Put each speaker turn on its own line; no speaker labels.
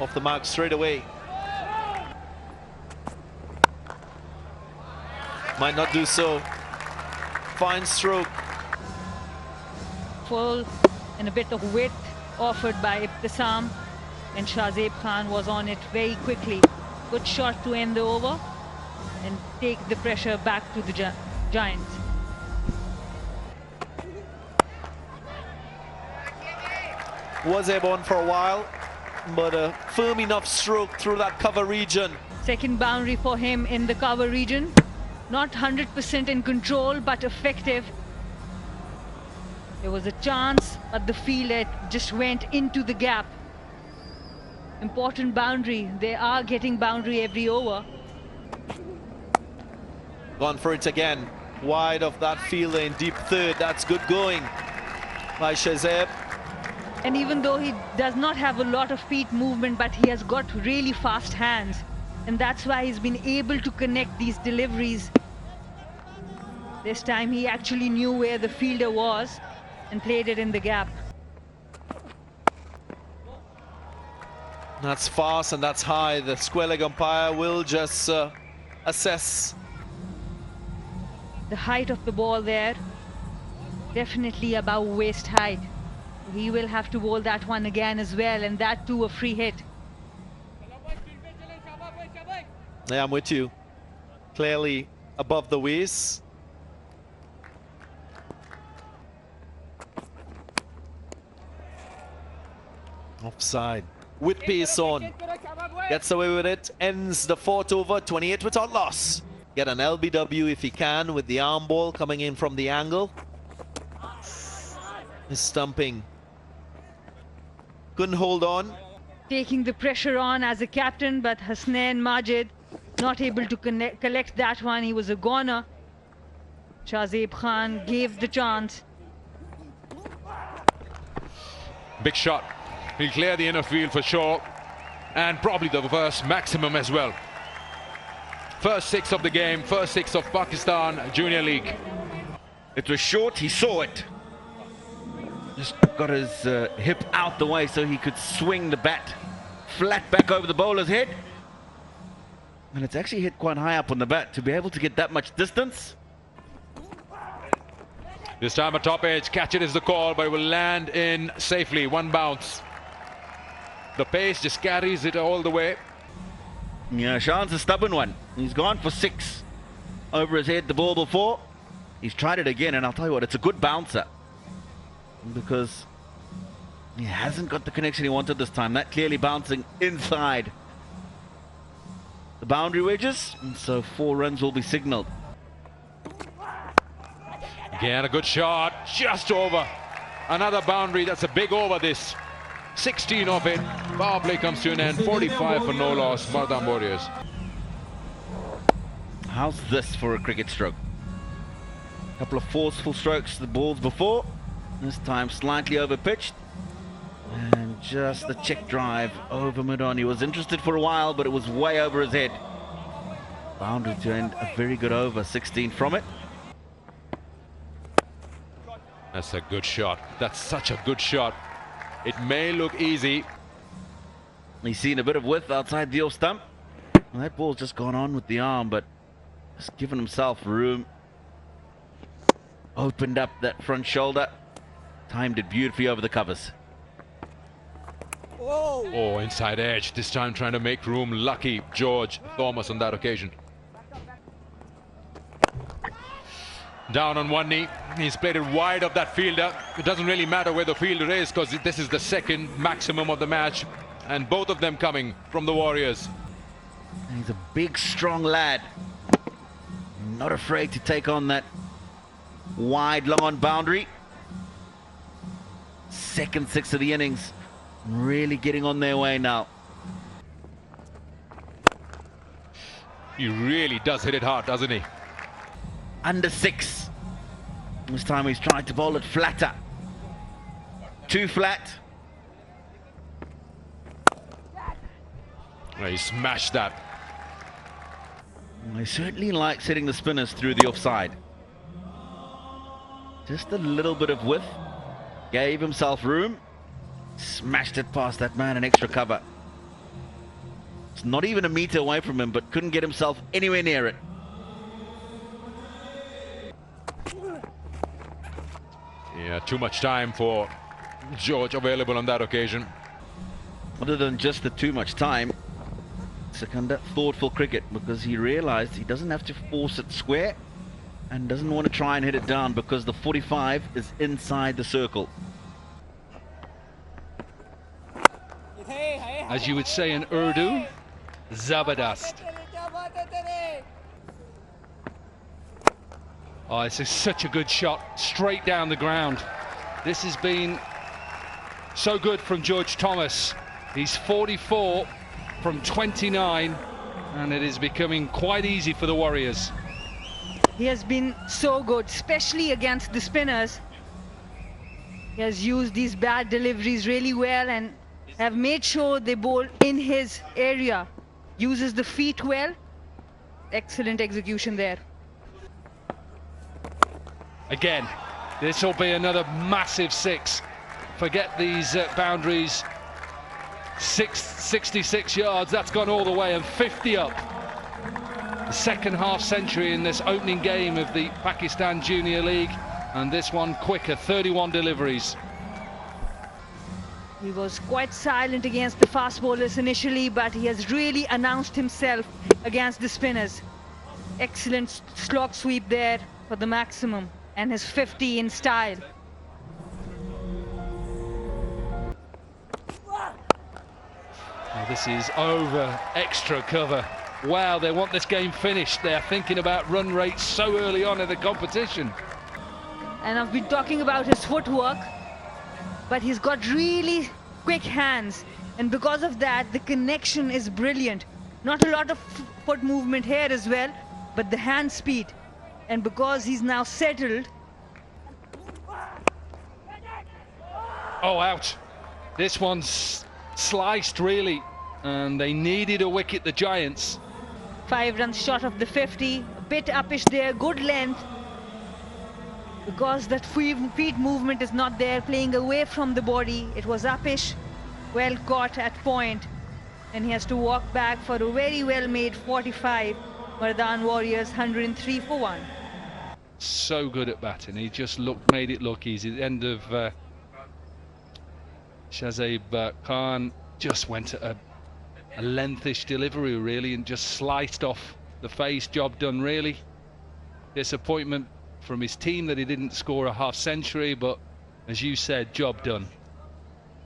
off the mark straight away. Might not do so. Fine stroke.
Full and a bit of width offered by Ibtisam, and Shahzaib Khan was on it very quickly. Good shot to end the over and take the pressure back to the Giants.
Was airborne for a while, but a firm enough stroke through that cover region.
Second boundary for him in the cover region. Not 100% in control, but effective. There was a chance, but the fielder just went into the gap. Important boundary. They are getting boundary every over.
Gone for it again. Wide of that fielder in deep third. That's good going by Shahzaib.
And even though he does not have a lot of feet movement, but he has got really fast hands. And that's why he's been able to connect these deliveries. This time he actually knew where the fielder was and played it in the gap.
That's fast and that's high. The square leg umpire will just assess.
The height of the ball there, definitely above waist height. He will have to bowl that one again as well, and that too a free hit.
Yeah, I'm with you. Clearly above the waist. Offside. With pace on. Gets away with it. Ends the 4th over. 28 without loss. Get an LBW if he can with the arm ball coming in from the angle. His stumping. Couldn't hold on.
Taking the pressure on as a captain, but Hasnain Majid not able to collect that one. He was a goner. Shahzaib Khan gave the chance.
Big shot. He'll clear the inner field for sure. And probably the first maximum as well. First 6 of the game, first 6 of Pakistan Junior League.
It was short, he saw it. Just got his hip out the way so he could swing the bat flat back over the bowler's head. And it's actually hit quite high up on the bat to be able to get that much distance.
This time a top edge, catch it is the call, but it will land in safely, 1 bounce. The pace just carries it all the way.
Yeah, Shahan's a stubborn one. He's gone for 6 over his head the ball before. He's tried it again, and I'll tell you what, it's a good bouncer. Because he hasn't got the connection he wanted this time. That clearly bouncing inside the boundary wedges, and so 4 runs will be signaled.
Again, a good shot, just over. Another boundary, that's a big over this. 16 of it. Power play comes to an end. 45 for no loss. Mardan Warriors.
How's this for a cricket stroke? Couple of forceful strokes to the balls before. This time slightly over pitched. And just the check drive over mid-on. He was interested for a while, but it was way over his head. Boundary to end a very good over. 16 from it.
That's a good shot. That's such a good shot. It may look easy.
He's seen a bit of width outside the off stump. Well, that ball's just gone on with the arm, but just given himself room. Opened up that front shoulder. Timed it beautifully over the covers.
Whoa. Oh, inside edge. This time trying to make room. Lucky George Thomas on that occasion. Down on one knee. He's played it wide of that fielder. It doesn't really matter where the fielder is because this is the second maximum of the match. And both of them coming from the Warriors.
He's a big, strong lad. Not afraid to take on that wide, long on boundary. Second 6 of the innings. Really getting on their way now.
He really does hit it hard, doesn't he?
Under 6. This time he's tried to bowl it flatter. Too flat.
Well, he smashed that.
I certainly like setting the spinners through the offside. Just a little bit of width. Gave himself room. Smashed it past that man, an extra cover. It's not even a meter away from him, but couldn't get himself anywhere near it.
Yeah, too much time for George available on that occasion.
Other than just the too much time, Sikandar thoughtful cricket, because he realized he doesn't have to force it square and doesn't want to try and hit it down because the 45 is inside the circle.
As you would say in Urdu, Zabardast. Oh, this is such a good shot, straight down the ground. This has been so good from George Thomas. He's 44 from 29, and it is becoming quite easy for the Warriors.
He has been so good, especially against the spinners. He has used these bad deliveries really well and have made sure they bowl in his area. Uses the feet well. Excellent execution there.
Again, this will be another massive six. Forget these boundaries. 66 yards, that's gone all the way, and 50 up. The second half century in this opening game of the Pakistan Junior League, and this one quicker, 31 deliveries.
He was quite silent against the fast bowlers initially, but he has really announced himself against the spinners. Excellent slog sweep there for the maximum, and his 50 in style.
Oh, this is over extra cover. Wow, they want this game finished. They're thinking about run rates so early on in the competition.
And I've been talking about his footwork, but he's got really quick hands, and because of that the connection is brilliant. Not a lot of foot movement here as well, but the hand speed, and because he's now settled.
Oh, out. This one's sliced really, and they needed a wicket, the Giants.
5 runs short of the 50, a bit uppish there, good length. Because that feet movement is not there, playing away from the body, it was uppish, well caught at point, and he has to walk back for a very well made 45. Mardan Warriors 103 for 1.
So good at batting, he just made it look easy. At the end of Shahzaib Khan just went at a lengthish delivery really, and just sliced off the face. Job done really. Disappointment from his team that he didn't score a half century, but as you said, job done.